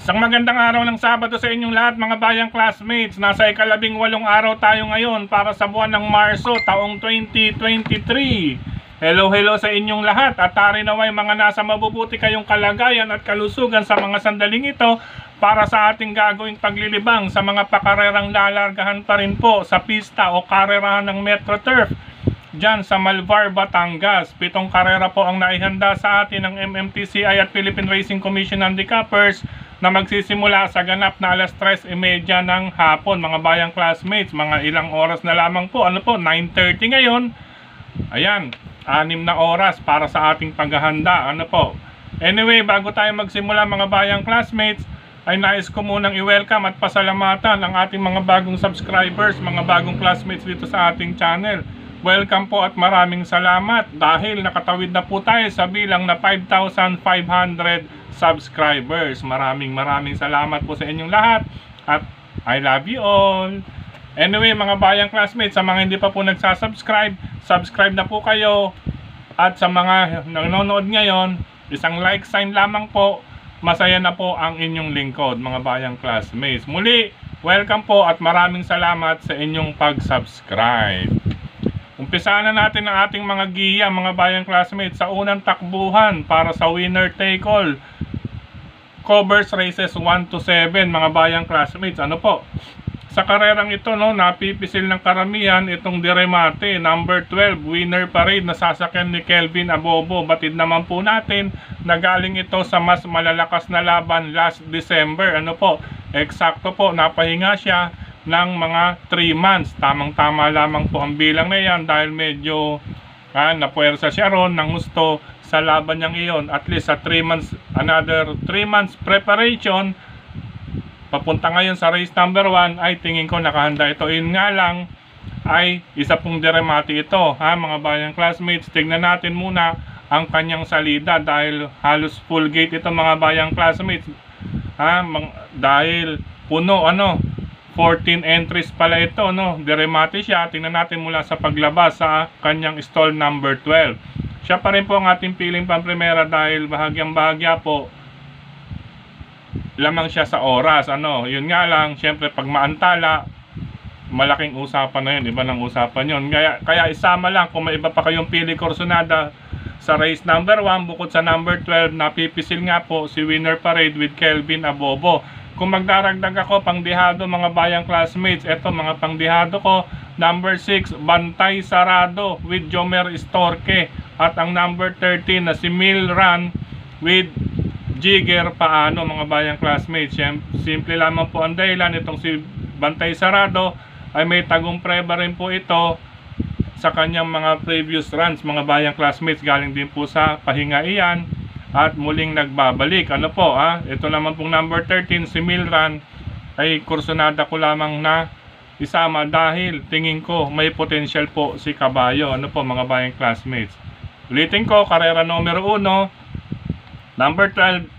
Isang magandang araw ng Sabado sa inyong lahat mga bayang classmates. Nasa ika-18 araw tayo ngayon para sa buwan ng Marso taong 2023. Hello sa inyong lahat at tari naway mga nasa mabubuti kayong kalagayan at kalusugan sa mga sandaling ito para sa ating gagawing paglilibang sa mga pakarerang lalargahan pa rin po sa pista o karerahan ng Metro Turf dyan sa Malvar, Batangas. 7 karera po ang naihanda sa atin ng MMTCI at Philippine Racing Commission Handicappers na magsisimula sa ganap na alas 3:30 ng hapon mga bayang classmates. Mga ilang oras na lamang po, 9:30 ngayon. Ayan, 6 na oras para sa ating paghahanda. Anyway, bago tayo magsimula mga bayang classmates, ay nais ko munang i-welcome at pasalamatan ang ating mga bagong subscribers, mga bagong classmates dito sa ating channel. Welcome po at maraming salamat dahil nakatawid na po tayo sa bilang na 5,500 subscribers. Maraming salamat po sa inyong lahat at I love you all. Anyway mga bayang classmates, sa mga hindi pa po nagsasubscribe, subscribe na po kayo. At sa mga nanonood ngayon, isang like sign lamang po. Masaya na po ang inyong lingkod mga bayang classmates. Muli, welcome po at maraming salamat sa inyong pag-subscribe. Umpisahan na natin ang ating mga giya mga bayang classmates sa unang takbuhan para sa winner take all covers races 1 to 7 mga bayang classmates. Sa karerang ito napipisil ng karamihan itong Diremate number 12 winner parade na sasakyan ni Kelvin Abobo. Batid naman po natin na galing ito sa mas malalakas na laban last December. Eksakto po napahinga siya ng mga 3 months. Tamang-tama lamang po ang bilang na yan dahil medyo napuwersa siya ron ng gusto sa laban niyang iyon. At least sa 3 months, another 3 months preparation, papunta ngayon sa race number 1, ay tingin ko nakahanda ito. Yun nga lang, ay isa pong Diremate ito. Mga bayang classmates, tignan natin muna ang kanyang salida dahil halos full gate ito mga bayang classmates. Dahil puno 14 entries pala ito, Diremate siya. Tingnan natin mula sa paglabas sa kanyang stall number 12. Siya pa rin po ang ating piling pamprimera dahil bahagyang-bahagya po lamang siya sa oras. Yun nga lang, syempre pag maantala, malaking usapan na yun, iba ng usapan yun. Kaya isama lang kung may iba pa kayong pili Corsonada sa race number 1, bukod sa number 12, napipisil nga po si Winner Parade with Kelvin Abobo. Kung magdaragdag ako pangdihado mga bayang classmates, eto mga pangdihado ko, number 6 Bantay Sarado with Jomer Storke, at ang number 13 na si Milran with Jigger Paano mga bayang classmates. Simple lamang po ang dahilan, itong si Bantay Sarado ay may tagong preba rin po ito sa kanyang mga previous runs mga bayang classmates. Galing din po sa pahinga iyan at muling nagbabalik. Ito naman pong number 13 si Milran ay Corsonada ko lamang na isama dahil tingin ko may potential po si Kabayo. Mga bayang classmates, ulitin ko, karera numero 1, number 12,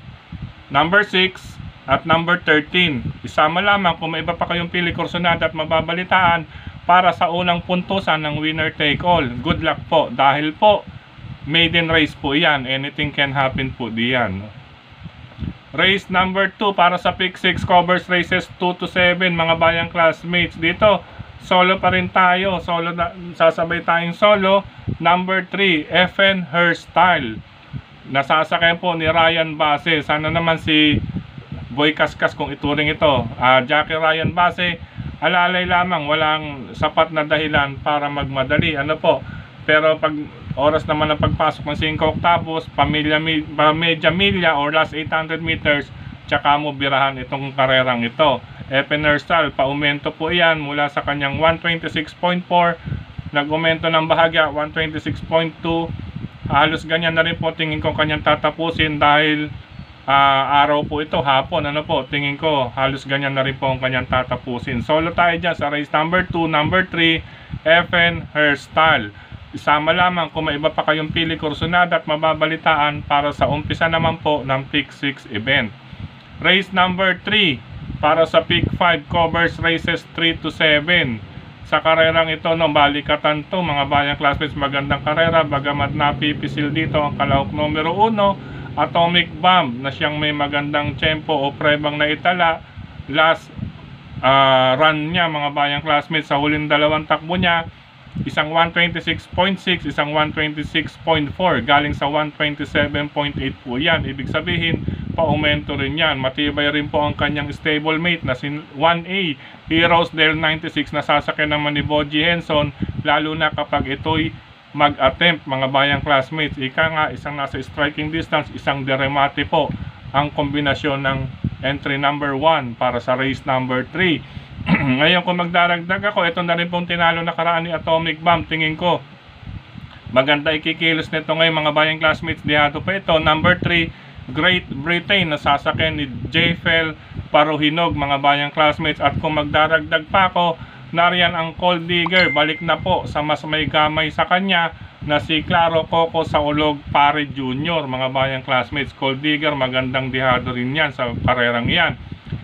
number 6 at number 13. Isama lamang kung may iba pa kayong pili Corsonada at mababalitaan para sa unang puntusan ng winner take all. Good luck po dahil po maiden race po yan. Anything can happen po diyan. Race number 2 para sa pick 6 covers races 2 to 7 mga bayang classmates. Dito solo pa rin tayo. Sasabay tayong solo. Number 3 FN Hairstyle, nasasakyan po ni Ryan Base. Sana naman si Boy Kaskas kung ituring ito. Jackie Ryan Base, alalay lamang, walang sapat na dahilan para magmadali. Pero pag oras naman ng pagpasok ng 5 octavos, Media Milya or last 800 meters, tsaka mo birahan itong karerang ito. FN Hairstyle, paumento po yan mula sa kanyang 126.4, nag-umento ng bahagya 126.2. Halos ganyan na rin po tingin ko kanyang tatapusin dahil araw po ito, hapon. Tingin ko halos ganyan na rin po ang kanyang tatapusin. Solo tayo dyan sa race number 2, number 3 FN Hairstyle. Isama lamang kung may iba pa kayong pili Corsonada at mababalitaan para sa umpisa naman po ng pick 6 event. Race number 3 para sa pick 5 covers races 3 to 7. Sa karerang ito, balikatan to mga bayang classmates, magandang karera, bagamat napipisil dito ang kalahok numero 1 Atomic Bomb na siyang may magandang tempo o prebang naitala. Last run niya mga bayang classmates sa huling dalawang takbo niya, isang 126.6, isang 126.4, galing sa 127.8 po yan. Ibig sabihin, pa-aumento rin yan. Matibay rin po ang kanyang stablemate na si 1A Heroes Del 96 na sasakyan naman ni Boji Henson, lalo na kapag ito'y mag-attempt mga bayang classmates. Ika nga, isang nasa striking distance, isang deremate po ang kombinasyon ng entry number 1 para sa race number 3. Ngayon kung magdaragdag ako, ito na rin pong tinalo nakaraan ni Atomic Bomb. Tingin ko maganda ikikilos nito ngayon mga bayang classmates. Dihado pa ito, number 3 Great Britain na sasakyan ni Jefel Paruhinog mga bayang classmates. At kung magdaragdag pa ako, nariyan ang Cold Digger, balik na po sa mas may gamay sa kanya na si Claro Coco sa Ulog Pare Jr. mga bayang classmates. Cold Digger, magandang dihado rin yan sa karerang yan.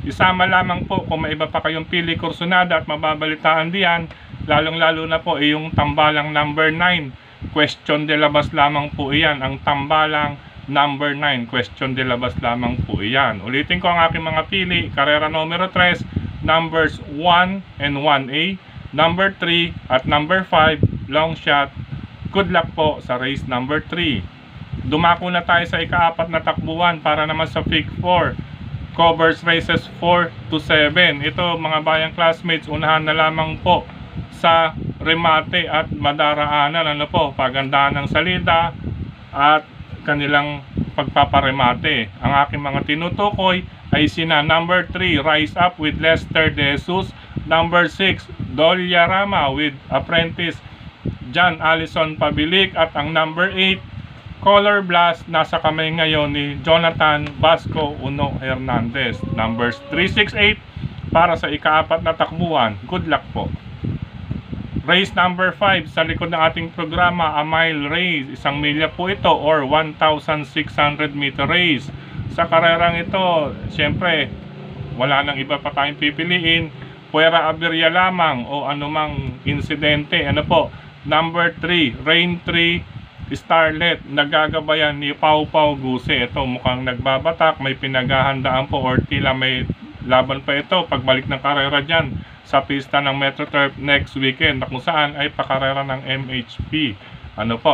Isama lamang po kung may iba pa kayong pili kursunada at mababalitaan diyan, lalong lalo na po yung tambalang number 9, question de labas lamang po iyan. Ang tambalang number 9, question de labas lamang po iyan. Ulitin ko ang aking mga pili, karera numero 3, numbers 1 and 1A, number 3 at number 5, long shot. Good luck po sa race number 3. Dumako na tayo sa ika-4 na takbuhan para naman sa Fig 4. Covers races 4 to 7. Ito mga bayang classmates, unahan na lamang po sa remate at madaraanan. Ano po, pagandahan ng salida at kanilang pagpaparemate. Ang aking mga tinutukoy ay sina number 3 Rise Up with Lester De Jesus, number 6 Dolyarama with apprentice John Allison Pabilik, at ang number 8 Color Blast nasa kamay ngayon ni Jonathan Basco Uno Hernandez. Numbers 368 para sa ika-4 na takbuhan. Good luck po. Race number 5 sa likod ng ating programa, a mile race. 1 milya po ito or 1,600 meter race. Sa karerang ito, siyempre, wala nang iba pa tayong pipiliin. Puwera aberya lamang o anumang insidente. Ano po? Number 3, Rain 3, Starlet, nagagabayan ni Pau Pau Guse. Ito mukhang nagbabatak, may pinaghahandaan po or tila may laban pa ito pagbalik ng karera dyan sa pista ng Metro Turf next weekend, na kung saan ay pakarera ng MHP. Ano po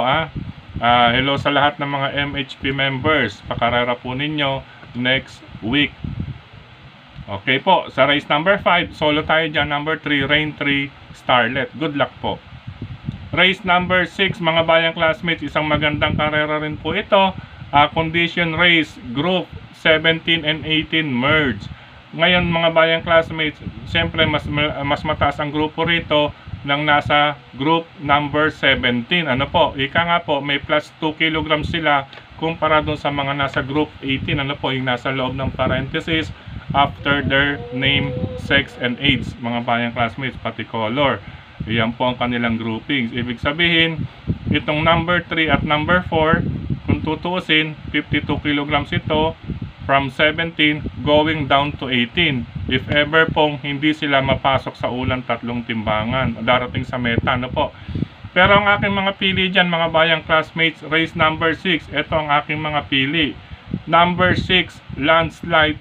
hello sa lahat ng mga MHP members, pakarera po ninyo next week. Okay po, sa race number 5, solo tayo dyan, number 3, Rain 3, Starlet. Good luck po. Race number 6 mga bayang classmates, isang magandang karera rin po ito. Condition race, group 17 and 18 merge. Ngayon mga bayang classmates, siyempre mas mataas ang grupo rito ng nasa group number 17. Ano po, ika nga po, may plus 2 kg sila kumpara dun sa mga nasa group 18. Ano po, yung nasa loob ng parenthesis after their name, sex, and age. Mga bayang classmates, pati color. Iyan po ang kanilang groupings. Ibig sabihin, itong number 3 at number 4, kung tutuusin, 52 kilograms ito from 17 going down to 18. If ever pong hindi sila mapasok sa ulang tatlong timbangan, darating sa meta, ano po. Pero ang aking mga pili dyan, mga bayang classmates, race number 6, ito ang aking mga pili. Number 6, landslide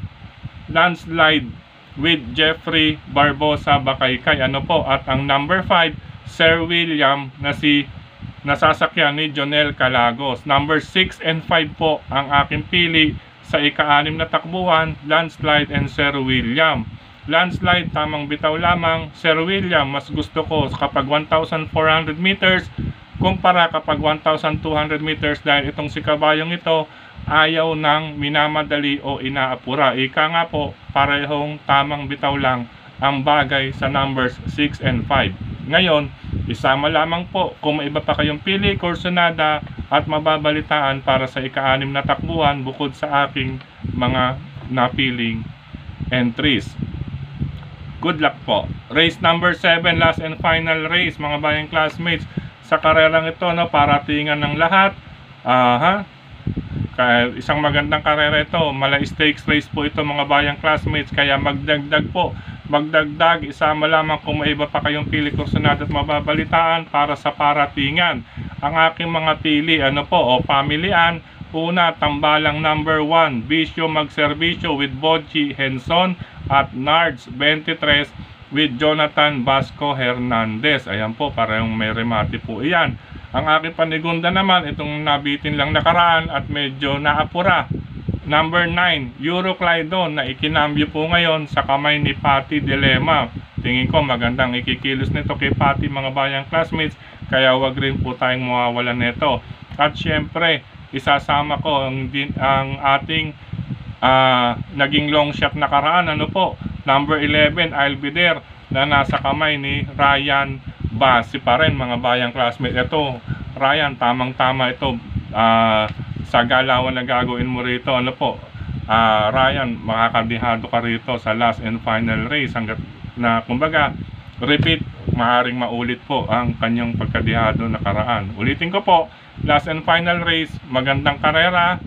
with Jeffrey Barbosa Bakaykay. Ano po, at ang number 5, Sir William na si nasasakyan ni Jonel Calagos. Number 6 and 5 po ang aking pili sa ika-6 na takbuhan, landslide and Sir William. Landslide, tamang bitaw lamang. Sir William, mas gusto ko kapag 1,400 meters kumpara kapag 1,200 meters dahil itong si kabayong ito ayaw ng minamadali o inaapura. Ika nga po, parehong tamang bitaw lang ang bagay sa numbers 6 and 5. Ngayon, isama lamang po kung may iba pa kayong pili, kursunada at mababalitaan para sa ika-6 na takbuhan bukod sa aking mga napiling entries. Good luck po. Race number 7, last and final race mga bayang classmates. Sa karerang ito, paratingan ng lahat. Isang magandang karera ito, mala stakes race po ito mga bayang classmates, kaya magdagdag po, isama lamang kung may iba pa kayong pili, kursunada at mababalitaan para sa paratingan. Ang aking mga pili, pamilian, Una, tambalang number 1, Bisyo Magserbisyo with Bochi Henson at Nards 23 with Jonathan Basco Hernandez. Ayan po, parang may remate po iyan. Ang aking panigunda naman, itong nabitin lang nakaraan at medyo naapura. Number 9, Euroclydon na ikinambyo po ngayon sa kamay ni Patty Dilema. Tingin ko magandang ikikilos nito kay Patty mga bayang classmates, kaya wag rin po tayong mawawalan nito. At syempre, isasama ko ang ating naging long shot nakaraan, ano po, number 11, I'll Be There, na nasa kamay ni Ryan Basi pa rin mga bayang classmates. Ito, Ryan, tamang-tama ito sa galawan na gagawin mo rito. Ano po, Ryan, makakadihado ka rito sa last and final race hanggat na, kumbaga, repeat, maaaring maulit po ang kanyang pagkadihado nakaraan. Ulitin ko po, last and final race, magandang karera,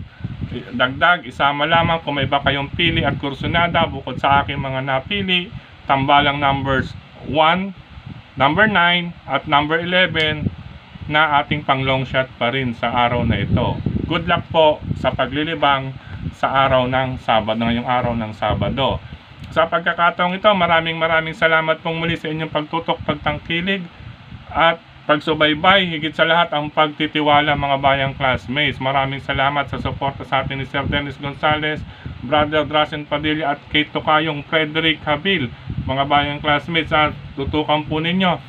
dagdag, isama lamang kung may iba kayong pili at kursunada bukod sa aking mga napili, tambalang numbers 1, number 9 at number 11 na ating pang long shot pa rin sa araw na ito. Good luck po sa paglilibang sa araw ng Sabado, ngayong araw ng Sabado. Sa pagkakataong ito, maraming salamat pong muli sa inyong pagtutok, pagtangkilig at pagsubaybay, higit sa lahat ang pagtitiwala mga bayang classmates. Maraming salamat sa suporta sa atin ni Sir Dennis Gonzales, Brother Drasen Padilla at Kate Tokayong Frederick Habil. Mga bayang classmates, at tutukan po ninyo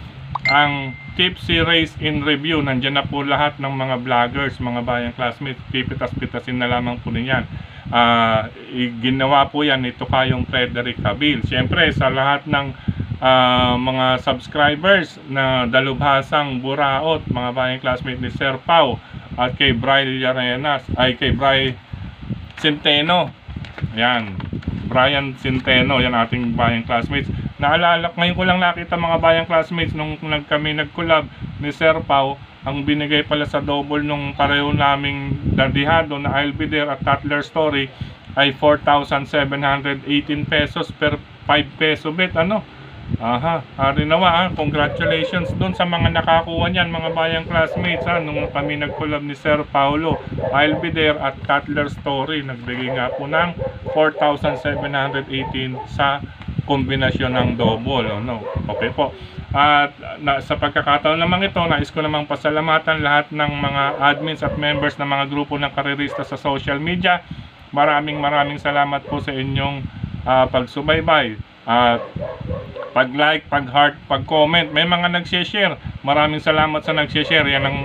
ang Tipsy Race in Review. Nandiyan na po lahat ng mga vloggers, mga bayang classmates. Pipitas-pitasin na lamang po ninyan. Ginawa po yan ni Tokayong Frederick Habil. Siyempre sa lahat ng mga subscribers na dalubhasang buraot, mga bayang classmates ni Sir Pau at kay Bry Llarenas, ay kay Bry Centeno. Ayan, Brian Centeno, yan ating bayang classmates. Naalala, ngayon ko lang nakita mga bayang classmates nung kami nag-collab ni Sir Pau, ang binigay pala sa double nung pareho naming dadihado na I'll Be There at Tatler Story ay 4,718 pesos per 5 peso bet. Ano? Hari nawa, congratulations dun sa mga nakakuha niyan mga bayang classmates nung kami nag-collab ni Sir Paulo. I'll Be There at Tatler Story, nagbigay nga po ng 4,718 sa kombinasyon ng double. Okay po. At sa pagkakataon naman ito, nais ko namang pasalamatan lahat ng mga admins at members ng mga grupo ng karerista sa social media. Maraming salamat po sa inyong pagsubaybay at pag-like, pag-heart, pag-comment. May mga nag-share. Maraming salamat sa nag-share. Yan ang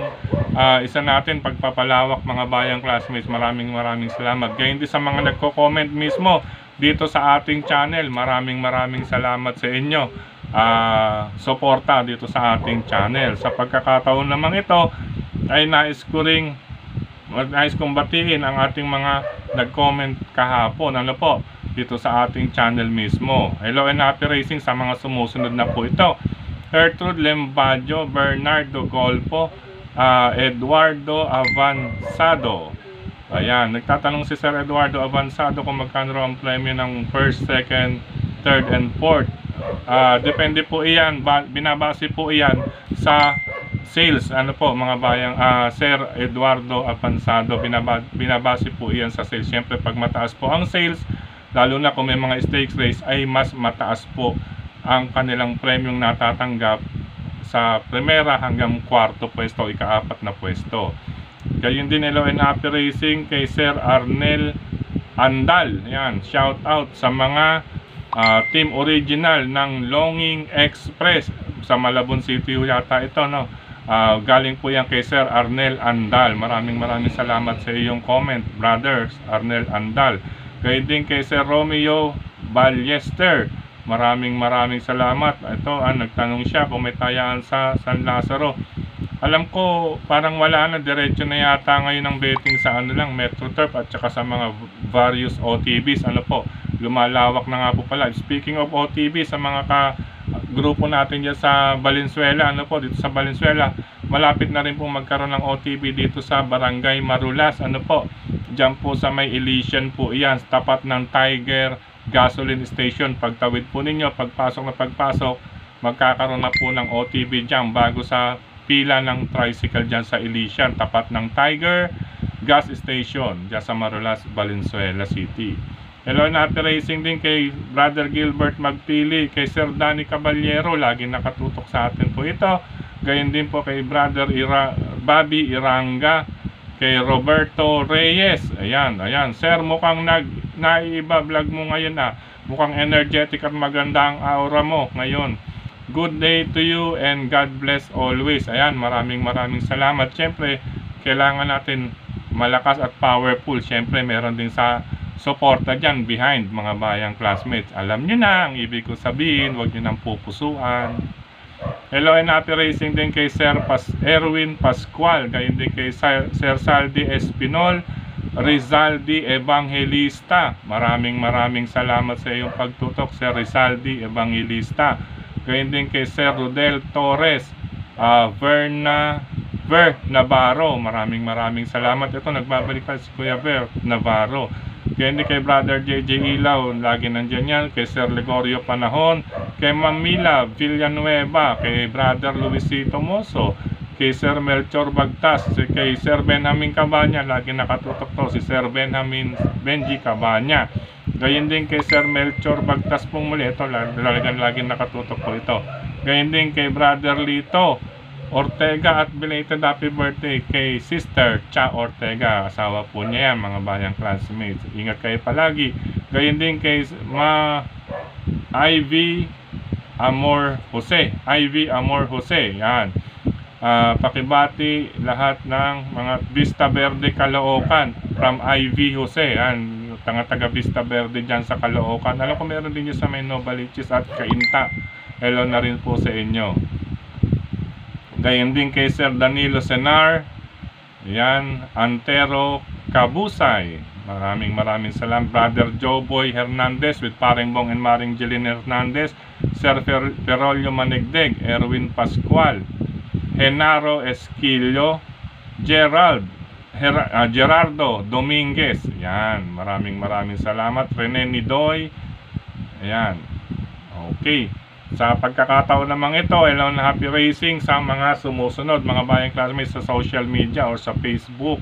isa natin pagpapalawak mga bayang classmates. Maraming salamat. Gayun din sa mga nagko-comment mismo dito sa ating channel. Maraming salamat sa inyo. Suporta dito sa ating channel. Sa pagkakataon naman ito ay nais kong batiin ang ating mga nag-comment kahapon. Ano po? Dito sa ating channel mismo. Hello and happy racing sa mga sumusunod na po ito. Gertrude Lembadio, Bernardo Golpo, Eduardo Avanzado. Ayan, nagtatanong si Sir Eduardo Avanzado kung magkano ang premyo ng first, second, third, and fourth. Depende po iyan, binabase po iyan sa sales. Ano po mga bayang Sir Eduardo Avanzado, binabase po iyan sa sales. Siyempre pag mataas po ang sales, lalo na kung may mga stakes race, ay mas mataas po ang kanilang premyong natatanggap sa primera hanggang kwarto pwesto o ika-apat na pwesto. Gayun din, hello and happy racing kay Sir Arnel Andal. Yan, shout out sa mga team original ng Longing Express sa Malabon City yata ito, no? Galing po yan kay Sir Arnel Andal. Maraming salamat sa iyong comment, brothers Arnel Andal. Kaya din kay Sir Romeo Ballester, maraming salamat. Ito, nagtanong siya kung may tayaan sa San Lazaro. Alam ko parang wala na, diretso na yata ngayon ang betting sa MetroTurf at saka sa mga various OTBs. Ano po, lumalawak na nga po pala. Speaking of OTB, sa mga grupo natin dyan sa Valenzuela, ano po, dito sa Valenzuela, malapit na rin po magkaroon ng OTB dito sa Barangay Marulas. Ano po, dyan po sa may Elysian po iyan, tapat ng Tiger Gasoline Station. Pagtawid po ninyo, pagpasok, magkakaroon na po ng OTB dyan bago sa pila ng tricycle dyan sa Elysian, tapat ng Tiger gas station dyan sa Marulas, Valenzuela City. Hello and happy racing din kay Brother Gilbert Magpili, kay Sir Danny Caballero, lagi nakatutok sa atin po ito. Gayon din po kay Brother Bobby Iranga, kay Roberto Reyes. Ayan, Sir, mukhang naiiba vlog mo ngayon Mukhang energetic at maganda ang aura mo ngayon. Good day to you and God bless always. Ayan, maraming salamat. Siyempre, kailangan natin malakas at powerful. Siyempre, meron din sa suporta dyan behind, mga bayang classmates. Alam nyo na ang ibig ko sabihin, huwag nyo nang pupusuan. Hello and happy racing din kay Sir Erwin Pascual, gayon din kay Sir Saldi Espinol, Rizaldi Evangelista. Maraming salamat sa iyong pagtutok, Sir Rizaldi Evangelista. Gayon din kay Sir Rodel Torres, Ver Navarro. Maraming salamat. Ito, nagbabalik pa si Kuya Ver Navarro. Gayon din kay Brother JJ Ilaw, lagi nandyan yan. Kay Sir Legorio Panahon, kay Mamila Villanueva, kay Brother Luisito Moso, kay Sir Melchor Bagtas, kay Sir Benjamin Cabanya, lagi nakatutok to si Sir Benji Cabanya. Gayon din kay Sir Melchor Bagtas pong muli, ito lagi nakatutok po ito. Gayon din kay Brother Lito Ortega at belated happy birthday kay Sister Cha Ortega, asawa po niya yan, mga bayang classmates. Ingat kayo palagi. Gayon din kay Ivy Amor Jose, yan. Pakibati lahat ng mga Vista Verde Caloocan from Ivy Jose, yan. Taga Vista Verde dyan sa Caloocan. Alam ko meron din nyo sa may Novaliches at Cainta. Hello na rin po sa inyo. Gayon din kay Sir Danilo Senar, yan, Antero Kabusay. Maraming salamat. Brother Joboy Hernandez with Paring Bong and Maring Jeline Hernandez, Sir Ferolio Manigdeg, Erwin Pascual, Henaro Esquillo, Gerardo Dominguez. Yan, maraming salamat. Rene Nidoy. Ayan. Okay. Sa pagkakataon namang ito, hello and happy racing sa mga sumusunod, mga bayang classmates sa social media or sa Facebook.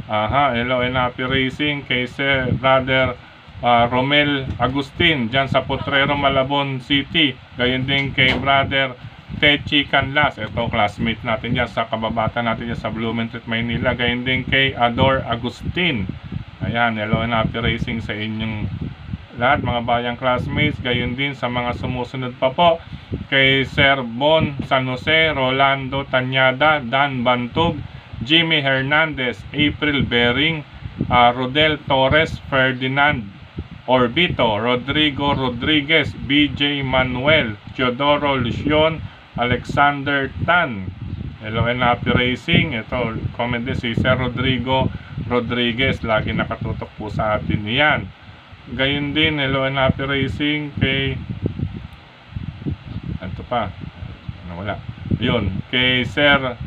Hello and happy racing kay Sir Brother Romel Agustin dyan sa Potrero, Malabon City. Gayon din kay Brother Techi Canlas, ito classmate natin dyan sa kababata natin dyan sa Blumentritt, Maynila. Gayon din kay Ador Agustin. Ayan, hello and happy racing sa inyong lahat, mga bayang classmates. Gayon din sa mga sumusunod pa po kay Sir Bon San Jose, Rolando Tanyada, Dan Bantug, Jimmy Hernandez, April Bering, Rodel Torres, Ferdinand Orbito, Rodrigo Rodriguez, BJ Manuel, Teodoro Lucion, Alexander Tan. Hello and happy racing. Ito, comment din si Sir Rodrigo Rodriguez, lagi nakatutok po sa atin yan. Gayon din, hello and happy racing kay kay Sir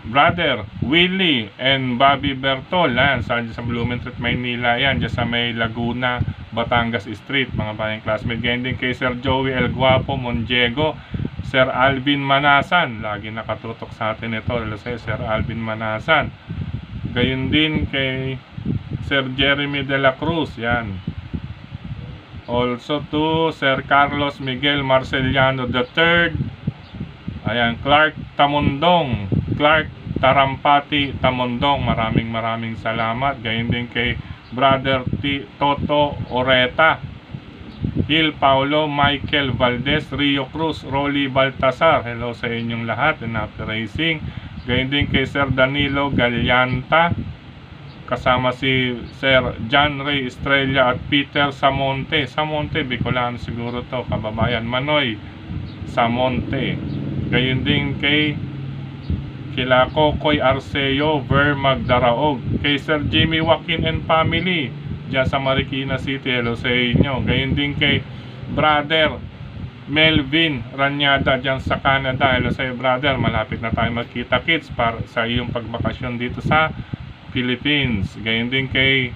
Brother Willie and Bobby Bertol, yan, sa Blumentritt, Maynila, yan, dyan sa may Laguna, Batangas Street, mga bayang classmate. Gayon din kay Sir Joey El Guapo Mondiego, Sir Alvin Manasan, lagi nakatutok sa atin ito, Sir Alvin Manasan. Gayon din kay Sir Jeremy de la Cruz, yan. Also to Sir Carlos Miguel Marceliano III. Ayan, Clark Tarampati Tamondong, maraming salamat. Gayon din kay Brother Toto Oreta, Gil Paulo, Michael Valdez, Rio Cruz, Rolly Baltasar. Hello sa inyong lahat and happy racing. Gayon din kay Sir Danilo Galianta, kasama si Sir John Ray Estrella at Peter Samonte, Bicolano siguro to, kababayan. Manoy Samonte. Gayon din kay kila Kokoy Arceo, Ver Magdaraog, kay Sir Jimmy Joaquin and family dyan sa Marikina City, hello sa inyo. Gayon din kay Brother Melvin Ranyada dyan sa Canada, hello sa iyo brother. Malapit na tayo magkita kids para sa iyong pagbakasyon dito sa Philippines. Gayon din kay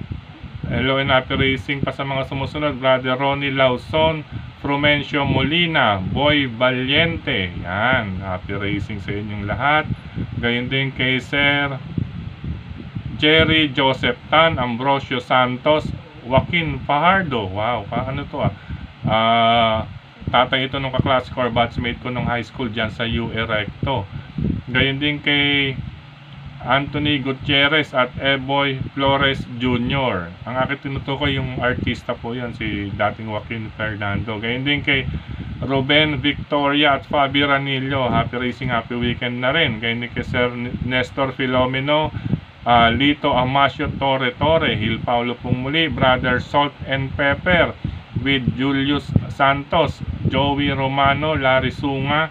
hello and happy racing pa sa mga sumusunod, Brother Ronnie Lawson, Frumencio Molina, Boy Valiente, yan, happy racing sa inyong lahat. Gayon din kay Sir Jerry Joseph Tan, Ambrosio Santos, Joaquin Fajardo. Wow, ano to tatay ito nung kaklase ko or batchmate ko nung high school dyan sa U. Erecto. Gayon din kay Anthony Gutierrez at Eboy Flores Jr. Ang aking tinutukoy yung artista po yan, si dating Joaquin Fernando. Gayon din kay Ruben Victoria at Fabi Ranillo. Happy racing, happy weekend na rin. Gayon din kay Sir Nestor Filomeno, Lito Amasio Torre, Hil Paulo Pumuli, Brother Salt and Pepper with Julius Santos, Joey Romano, Larry Sunga,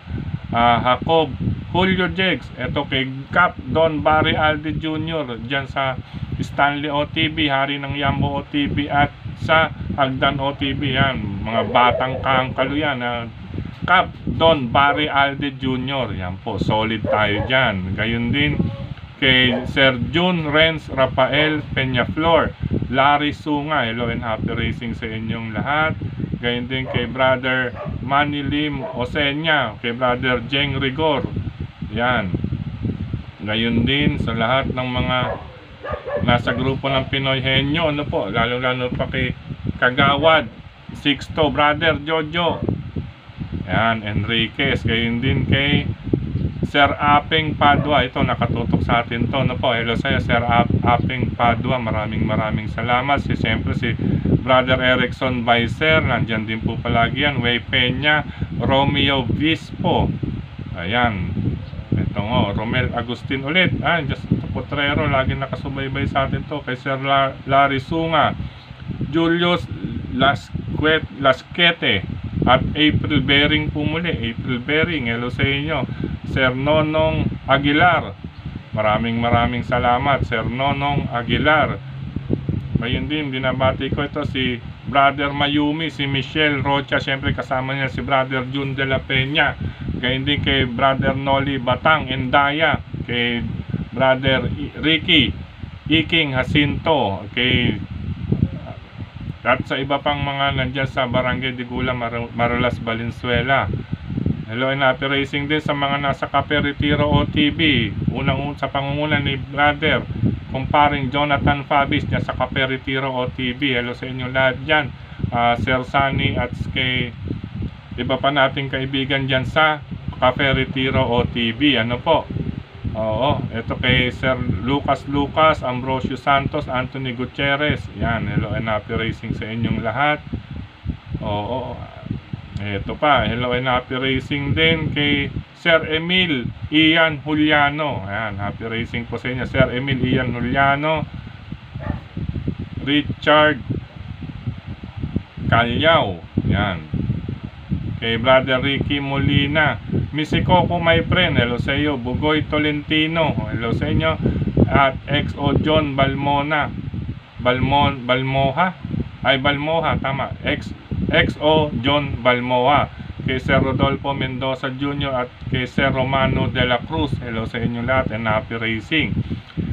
Jacob Julio Jegs, eto kay Cap Don Barry Alde Jr. dyan sa Stanley OTV, Hari ng Yambo OTV at sa Hagdan OTV. Yan, mga batang kangkalo yan. Cap Don Barry Alde Jr. Yan po, solid tayo dyan. Gayon din kay Sir June Renz Rafael Peñaflor, Larry Sunga. Hello and happy racing sa inyong lahat. Gayon din kay Brother Manilim Osenya, kay Brother Jeng Rigor. Yan. Gayon din sa lahat ng mga nasa grupo ng Pinoy Henyo, ano po, lalo-lalo pa kay Kagawad Sixto, Brother Jojo. Yan, Enriquez. Gayon din kay Sir Apeng Padua. Ito, nakatutok sa atin to, ano po. Hello sa'yo, Sir Apeng Padua. Maraming salamat. Siyempre si Brother Erickson Weiser, nandyan din po palagi yan. Way Peña, Romeo Vispo. Ayan. Ito nga, Romel Agustin ulit. Just Potrero, lagi nakasubaybay sa atin to. Kay Sir Larry Sunga, Julius Lasquete, at April Bering po muli. April Bering, hello sa inyo. Sir Nonong Aguilar, maraming salamat, Sir Nonong Aguilar. Ngayon din, binabati ko ito si Brother Mayumi, si Michelle Rocha, syempre kasama niya si Brother Jun de la Peña. Gayon din kay Brother Noli Batang Endaya, kay Brother Ricky Iking Jacinto, kay at sa iba pang mga nandyan sa Barangay Digula, Marulas, Valenzuela. Hello and happy racing din sa mga nasa Cape Retiro OTV. Unang sa pangunguna ni Brother Kumparing Jonathan Fabis niya sa Cape Retiro OTV. Hello sa inyo lahat dyan. Sir Sunny at kay iba pa nating kaibigan dyan sa Cafe Retiro OTV. Ano po? Oo, ito kay Sir Lucas, Ambrosio Santos, Anthony Gutierrez. Yan, hello and happy racing sa inyong lahat. Oo, ito pa, hello and happy racing din kay Sir Emil Ian Juliano. Ayan, happy racing po sa inyo, Sir Emil Ian Juliano. Richard Calyao. Yan. Kay Brother Ricky Molina, Missy Coco, my friend, hello sa iyo. Bugoy Tolentino, hello sa inyo. At XO John Balmoha, tama. XO John Balmoha. Kay Sir Rodolfo Mendoza Jr. at kay Sir Romano de la Cruz, hello sa inyo lahat and happy racing.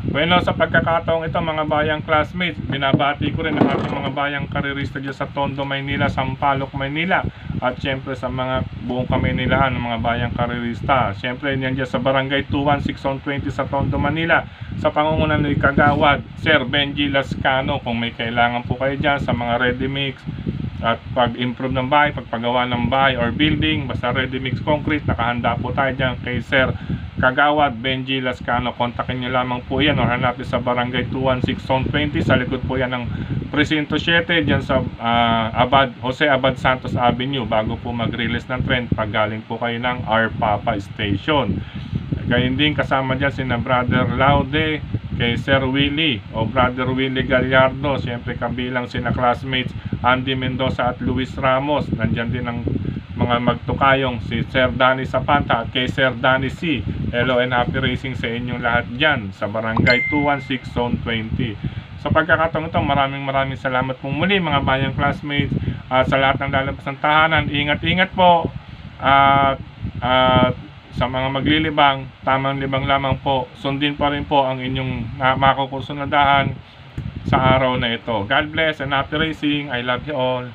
Bueno, sa pagkakataong ito mga bayang classmates, binabati ko rin ang ating mga bayang karirista dyan sa Tondo, Maynila, Sampaloc, Maynila, at syempre sa mga buong Kamaynilaan ng mga bayang karirista. Syempre yan dyan sa Barangay 216 Zone 20 sa Tondo, Manila, sa pangungunan ni Kagawad Sir Benji Lascano. Kung may kailangan po kayo dyan sa mga ready mix at pag-improve ng bahay, pagpagawa ng bahay or building, basta ready mix concrete, nakahanda po tayo dyan kay Sir Kagawad Benji Lascano. Kontakin nyo lamang po yan o hanapin sa Barangay 216 Zone 20. Sa likod po yan ng Presinto 7 dyan sa Jose Abad Santos Avenue, bago po mag-release ng trend pag galing po kayo ng R. Papa Station. Gayun din kasama dyan sina Brother Laude, kay Sir Willie o Brother Willie Gallardo, siyempre kabilang sina classmates Andy Mendoza at Luis Ramos. Nandyan din ang mga magtukayong si Sir Danny Zapanta at kay Sir Danny C. Hello and happy racing sa inyong lahat dyan sa Barangay 216 Zone 20. Sa pagkakataong ito, maraming salamat pong muli mga bayang classmates. Sa lahat ng lalabas ng tahanan, ingat po. Sa mga maglilibang, tamang libang lamang po. Sundin pa rin po ang inyong makukusunadahan sa araw na ito. God bless and happy racing. I love you all.